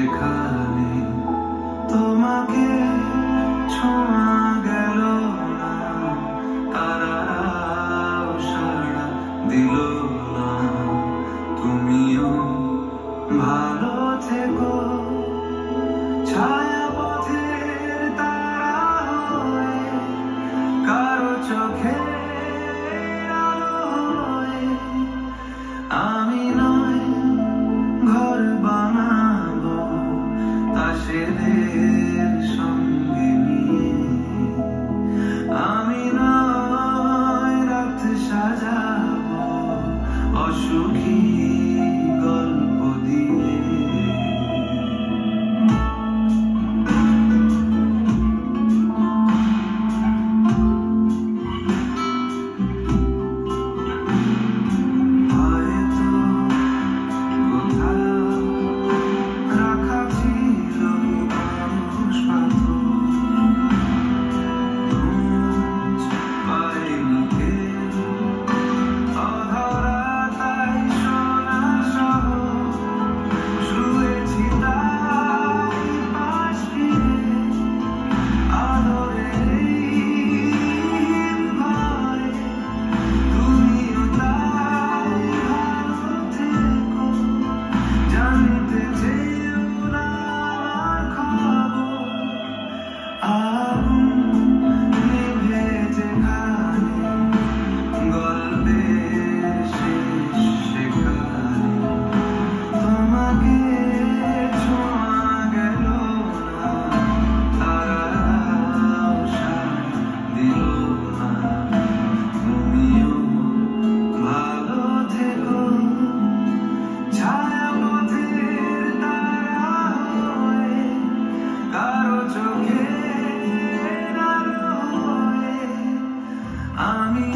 যেখানে তোমাকে ছোঁয়া গেল না, তারাও সাড়া দিল না। তুমিও ভালো থেকো, ছায়া পথের তারা হয়ে, কারো চোখে আলো হয়ে। আমি নয় ঘর বানাবো তাসেদের সঙ্গে নিয়ে, আমি নয় রাত সাজাবো অসুখী গল্প দিয়ে। আমি